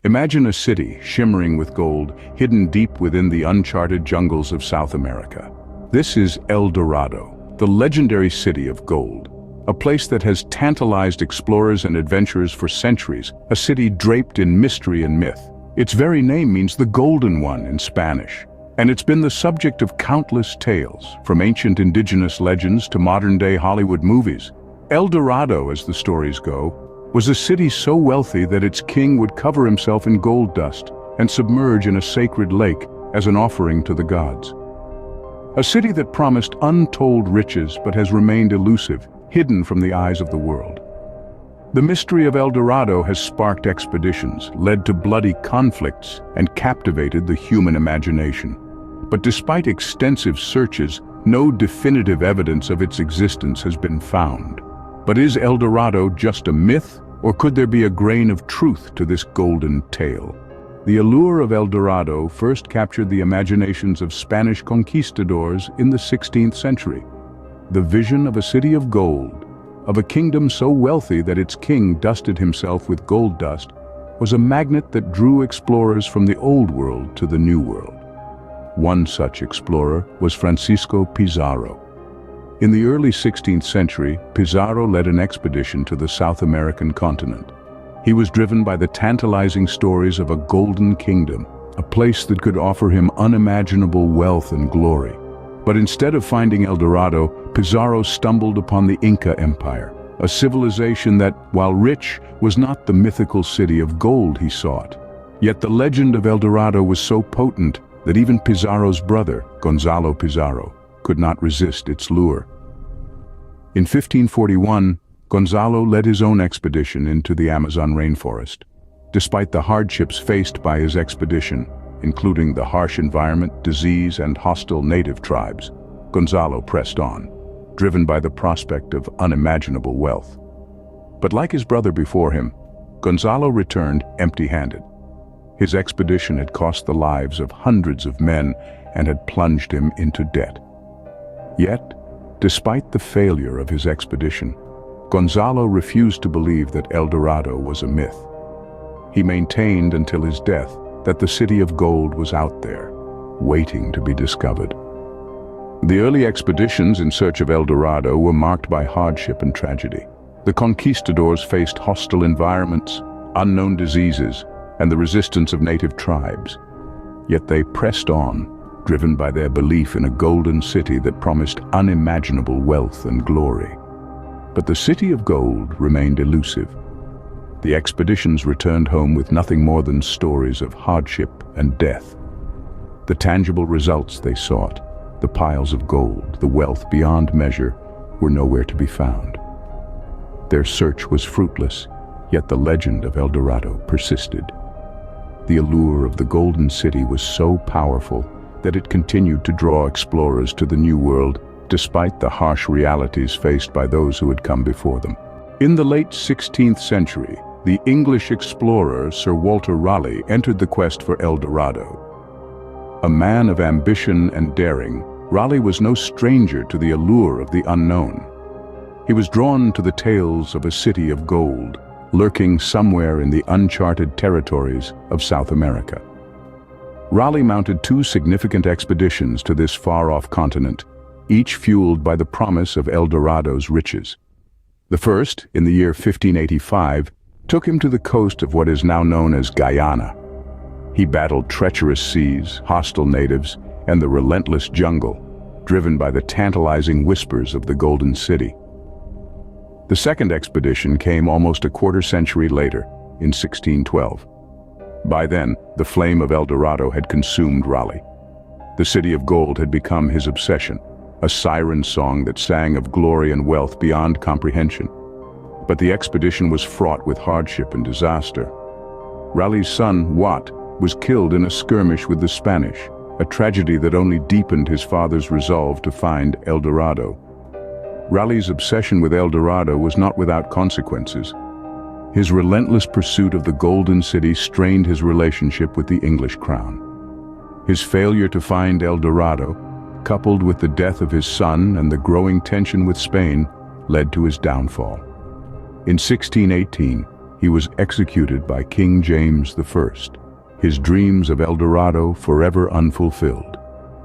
Imagine a city shimmering with gold, hidden deep within the uncharted jungles of South America. This is El Dorado, the legendary city of gold. A place that has tantalized explorers and adventurers for centuries, a city draped in mystery and myth. Its very name means the Golden One in Spanish. And it's been the subject of countless tales, from ancient indigenous legends to modern-day Hollywood movies. El Dorado, as the stories go, was a city so wealthy that its king would cover himself in gold dust and submerge in a sacred lake as an offering to the gods. A city that promised untold riches but has remained elusive, hidden from the eyes of the world. The mystery of El Dorado has sparked expeditions, led to bloody conflicts, and captivated the human imagination. But despite extensive searches, no definitive evidence of its existence has been found. But is El Dorado just a myth, or could there be a grain of truth to this golden tale? The allure of El Dorado first captured the imaginations of Spanish conquistadors in the 16th century. The vision of a city of gold, of a kingdom so wealthy that its king dusted himself with gold dust, was a magnet that drew explorers from the Old World to the New World. One such explorer was Francisco Pizarro. In the early 16th century, Pizarro led an expedition to the South American continent. He was driven by the tantalizing stories of a golden kingdom, a place that could offer him unimaginable wealth and glory. But instead of finding El Dorado, Pizarro stumbled upon the Inca Empire, a civilization that, while rich, was not the mythical city of gold he sought. Yet the legend of El Dorado was so potent that even Pizarro's brother, Gonzalo Pizarro, could not resist its lure. In 1541, Gonzalo led his own expedition into the Amazon rainforest. Despite the hardships faced by his expedition, including the harsh environment, disease, and hostile native tribes, Gonzalo pressed on, driven by the prospect of unimaginable wealth. But like his brother before him, Gonzalo returned empty-handed. His expedition had cost the lives of hundreds of men and had plunged him into debt. Yet, despite the failure of his expedition, Gonzalo refused to believe that El Dorado was a myth. He maintained until his death that the city of gold was out there, waiting to be discovered. The early expeditions in search of El Dorado were marked by hardship and tragedy. The conquistadors faced hostile environments, unknown diseases, and the resistance of native tribes. Yet they pressed on, driven by their belief in a golden city that promised unimaginable wealth and glory. But the city of gold remained elusive. The expeditions returned home with nothing more than stories of hardship and death. The tangible results they sought, the piles of gold, the wealth beyond measure, were nowhere to be found. Their search was fruitless, yet the legend of El Dorado persisted. The allure of the golden city was so powerful that it continued to draw explorers to the New World, despite the harsh realities faced by those who had come before them. In the late 16th century, the English explorer Sir Walter Raleigh entered the quest for El Dorado. A man of ambition and daring, Raleigh was no stranger to the allure of the unknown. He was drawn to the tales of a city of gold, lurking somewhere in the uncharted territories of South America. Raleigh mounted two significant expeditions to this far-off continent, each fueled by the promise of El Dorado's riches. The first, in the year 1585, took him to the coast of what is now known as Guyana. He battled treacherous seas, hostile natives, and the relentless jungle, driven by the tantalizing whispers of the Golden City. The second expedition came almost a quarter century later, in 1612. By then, the flame of El Dorado had consumed Raleigh. The city of gold had become his obsession, a siren song that sang of glory and wealth beyond comprehension. But the expedition was fraught with hardship and disaster. Raleigh's son, Wat, was killed in a skirmish with the Spanish, a tragedy that only deepened his father's resolve to find El Dorado. Raleigh's obsession with El Dorado was not without consequences. His relentless pursuit of the Golden City strained his relationship with the English crown. His failure to find El Dorado, coupled with the death of his son and the growing tension with Spain, led to his downfall. In 1618, he was executed by King James I, his dreams of El Dorado forever unfulfilled.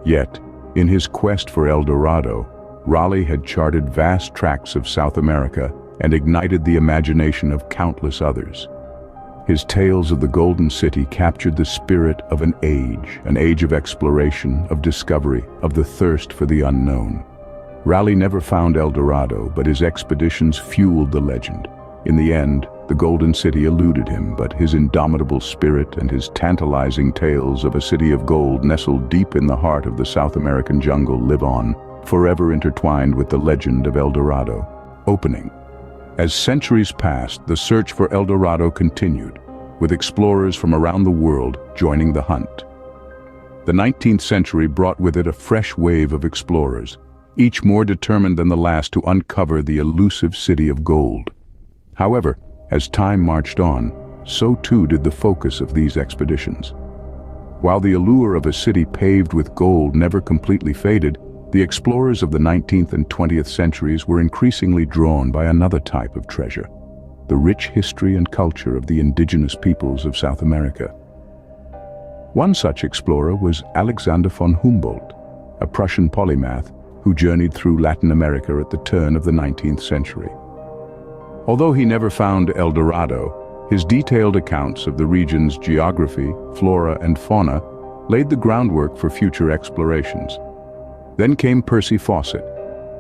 Yet, in his quest for El Dorado, Raleigh had charted vast tracts of South America and ignited the imagination of countless others. His tales of the Golden City captured the spirit of an age of exploration, of discovery, of the thirst for the unknown. Raleigh never found El Dorado, but his expeditions fueled the legend. In the end, the Golden City eluded him, but his indomitable spirit and his tantalizing tales of a city of gold nestled deep in the heart of the South American jungle live on, forever intertwined with the legend of El Dorado. Opening. As centuries passed, the search for El Dorado continued, with explorers from around the world joining the hunt. The 19th century brought with it a fresh wave of explorers, each more determined than the last to uncover the elusive city of gold. However, as time marched on, so too did the focus of these expeditions. While the allure of a city paved with gold never completely faded, the explorers of the 19th and 20th centuries were increasingly drawn by another type of treasure: the rich history and culture of the indigenous peoples of South America. One such explorer was Alexander von Humboldt, a Prussian polymath who journeyed through Latin America at the turn of the 19th century. Although he never found El Dorado, his detailed accounts of the region's geography, flora, and fauna laid the groundwork for future explorations. Then came Percy Fawcett,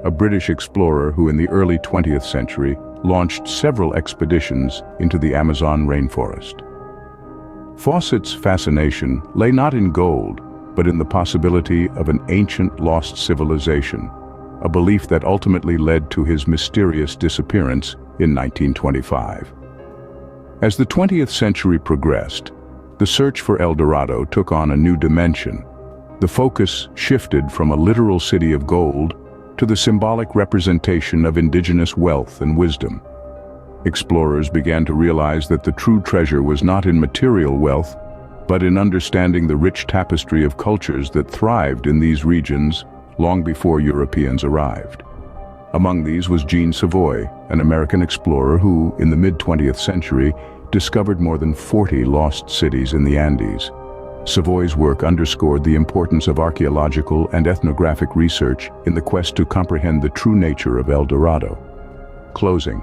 a British explorer who in the early 20th century launched several expeditions into the Amazon rainforest. Fawcett's fascination lay not in gold, but in the possibility of an ancient lost civilization, a belief that ultimately led to his mysterious disappearance in 1925. As the 20th century progressed, the search for El Dorado took on a new dimension. The focus shifted from a literal city of gold to the symbolic representation of indigenous wealth and wisdom. Explorers began to realize that the true treasure was not in material wealth, but in understanding the rich tapestry of cultures that thrived in these regions long before Europeans arrived. Among these was Jean Savoy, an American explorer who, in the mid-20th century, discovered more than 40 lost cities in the Andes. Savoy's work underscored the importance of archaeological and ethnographic research in the quest to comprehend the true nature of El Dorado. Closing.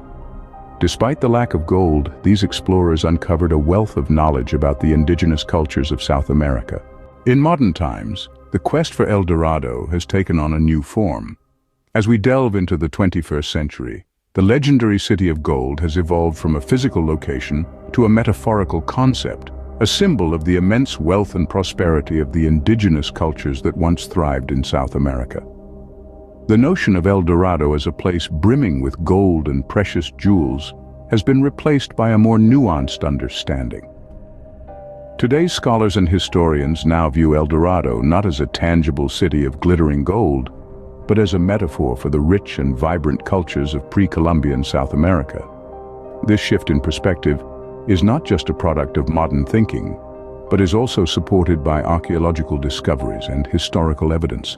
Despite the lack of gold, these explorers uncovered a wealth of knowledge about the indigenous cultures of South America. In modern times, the quest for El Dorado has taken on a new form. As we delve into the 21st century, the legendary city of gold has evolved from a physical location to a metaphorical concept, a symbol of the immense wealth and prosperity of the indigenous cultures that once thrived in South America. The notion of El Dorado as a place brimming with gold and precious jewels has been replaced by a more nuanced understanding. Today's scholars and historians now view El Dorado not as a tangible city of glittering gold, but as a metaphor for the rich and vibrant cultures of pre-Columbian South America. This shift in perspective is not just a product of modern thinking, but is also supported by archaeological discoveries and historical evidence.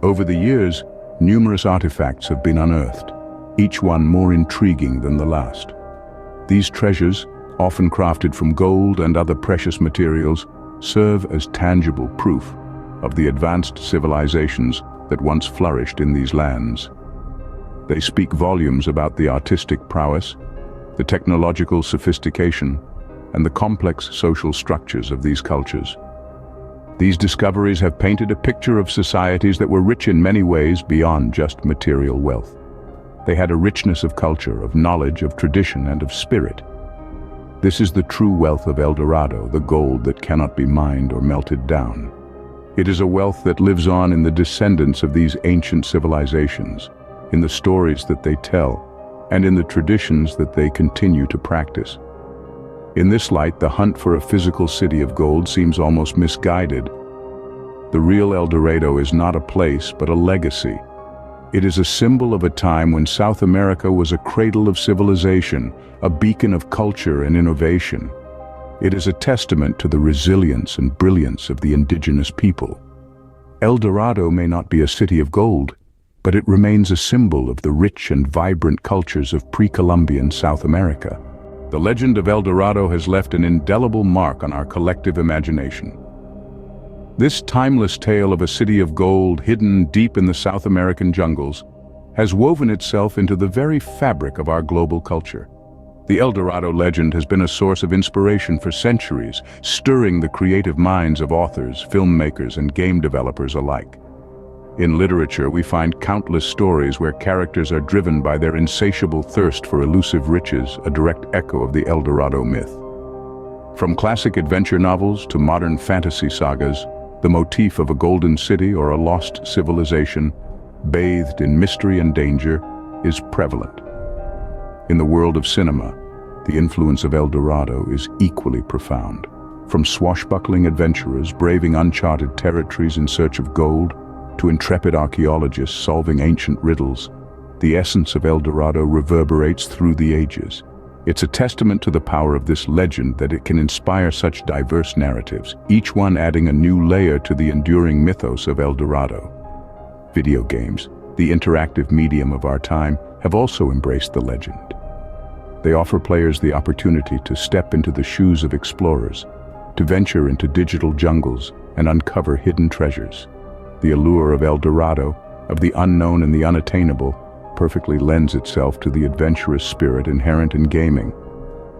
Over the years, numerous artifacts have been unearthed, each one more intriguing than the last. These treasures, often crafted from gold and other precious materials, serve as tangible proof of the advanced civilizations that once flourished in these lands. They speak volumes about the artistic prowess, the technological sophistication, and the complex social structures of these cultures. These discoveries have painted a picture of societies that were rich in many ways beyond just material wealth. They had a richness of culture, of knowledge, of tradition, and of spirit. This is the true wealth of El Dorado, the gold that cannot be mined or melted down. It is a wealth that lives on in the descendants of these ancient civilizations, in the stories that they tell, and in the traditions that they continue to practice. In this light, the hunt for a physical city of gold seems almost misguided. The real El Dorado is not a place, but a legacy. It is a symbol of a time when South America was a cradle of civilization, a beacon of culture and innovation. It is a testament to the resilience and brilliance of the indigenous people. El Dorado may not be a city of gold, but it remains a symbol of the rich and vibrant cultures of pre-Columbian South America. The legend of El Dorado has left an indelible mark on our collective imagination. This timeless tale of a city of gold hidden deep in the South American jungles has woven itself into the very fabric of our global culture. The El Dorado legend has been a source of inspiration for centuries, stirring the creative minds of authors, filmmakers, and game developers alike. In literature, we find countless stories where characters are driven by their insatiable thirst for elusive riches, a direct echo of the El Dorado myth. From classic adventure novels to modern fantasy sagas, the motif of a golden city or a lost civilization, bathed in mystery and danger, is prevalent. In the world of cinema, the influence of El Dorado is equally profound. From swashbuckling adventurers braving uncharted territories in search of gold, to intrepid archaeologists solving ancient riddles, the essence of El Dorado reverberates through the ages. It's a testament to the power of this legend that it can inspire such diverse narratives, each one adding a new layer to the enduring mythos of El Dorado. Video games, the interactive medium of our time, have also embraced the legend. They offer players the opportunity to step into the shoes of explorers, to venture into digital jungles and uncover hidden treasures. The allure of El Dorado, of the unknown and the unattainable, perfectly lends itself to the adventurous spirit inherent in gaming.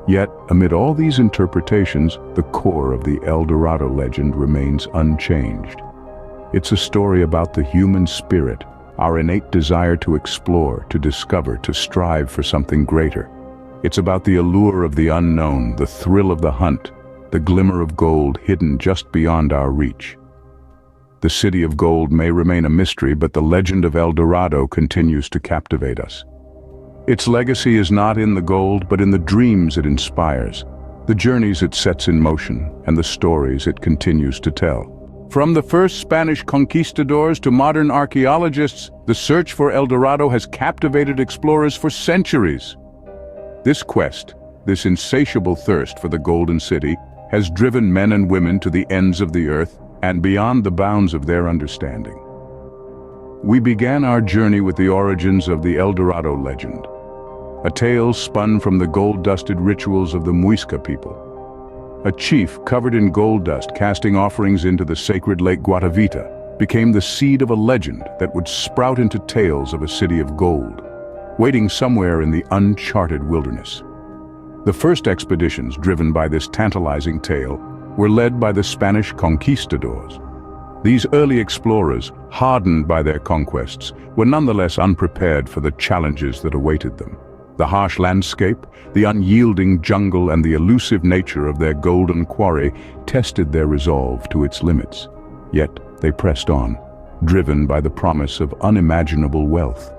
Yet, amid all these interpretations, the core of the El Dorado legend remains unchanged. It's a story about the human spirit, our innate desire to explore, to discover, to strive for something greater. It's about the allure of the unknown, the thrill of the hunt, the glimmer of gold hidden just beyond our reach. The city of gold may remain a mystery, but the legend of El Dorado continues to captivate us. Its legacy is not in the gold, but in the dreams it inspires, the journeys it sets in motion, and the stories it continues to tell. From the first Spanish conquistadors to modern archaeologists, the search for El Dorado has captivated explorers for centuries. This quest, this insatiable thirst for the Golden City, has driven men and women to the ends of the earth and beyond the bounds of their understanding. We began our journey with the origins of the El Dorado legend, a tale spun from the gold-dusted rituals of the Muisca people. A chief covered in gold dust casting offerings into the sacred Lake Guatavita became the seed of a legend that would sprout into tales of a city of gold, waiting somewhere in the uncharted wilderness. The first expeditions driven by this tantalizing tale were led by the Spanish conquistadors. These early explorers, hardened by their conquests, were nonetheless unprepared for the challenges that awaited them. The harsh landscape, the unyielding jungle, and the elusive nature of their golden quarry tested their resolve to its limits. Yet they pressed on, driven by the promise of unimaginable wealth.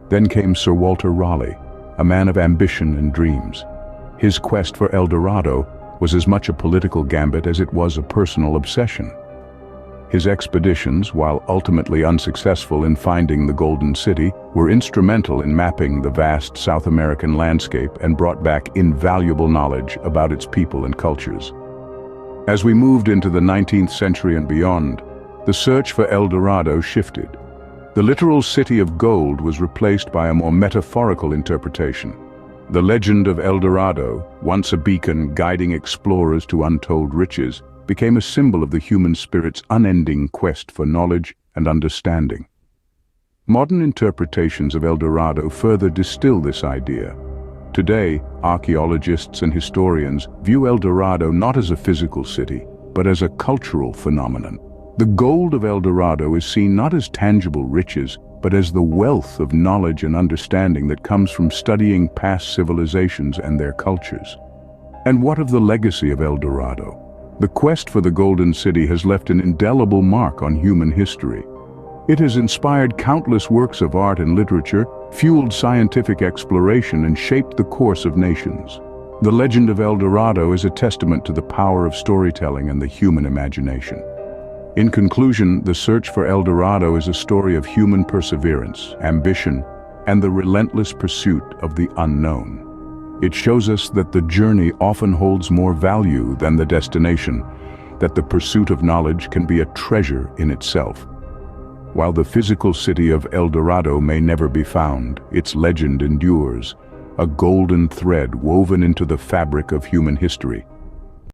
Then came Sir Walter Raleigh, a man of ambition and dreams. His quest for El Dorado was as much a political gambit as it was a personal obsession. His expeditions, while ultimately unsuccessful in finding the Golden City, were instrumental in mapping the vast South American landscape and brought back invaluable knowledge about its people and cultures. As we moved into the 19th century and beyond, the search for El Dorado shifted. The literal city of gold was replaced by a more metaphorical interpretation. The legend of El Dorado, once a beacon guiding explorers to untold riches, became a symbol of the human spirit's unending quest for knowledge and understanding. Modern interpretations of El Dorado further distill this idea. Today, archaeologists and historians view El Dorado not as a physical city, but as a cultural phenomenon. The gold of El Dorado is seen not as tangible riches, but as the wealth of knowledge and understanding that comes from studying past civilizations and their cultures. And what of the legacy of El Dorado? The quest for the Golden City has left an indelible mark on human history. It has inspired countless works of art and literature, fueled scientific exploration, and shaped the course of nations. The legend of El Dorado is a testament to the power of storytelling and the human imagination. In conclusion, the search for El Dorado is a story of human perseverance, ambition, and the relentless pursuit of the unknown. It shows us that the journey often holds more value than the destination, that the pursuit of knowledge can be a treasure in itself. While the physical city of El Dorado may never be found, its legend endures, a golden thread woven into the fabric of human history.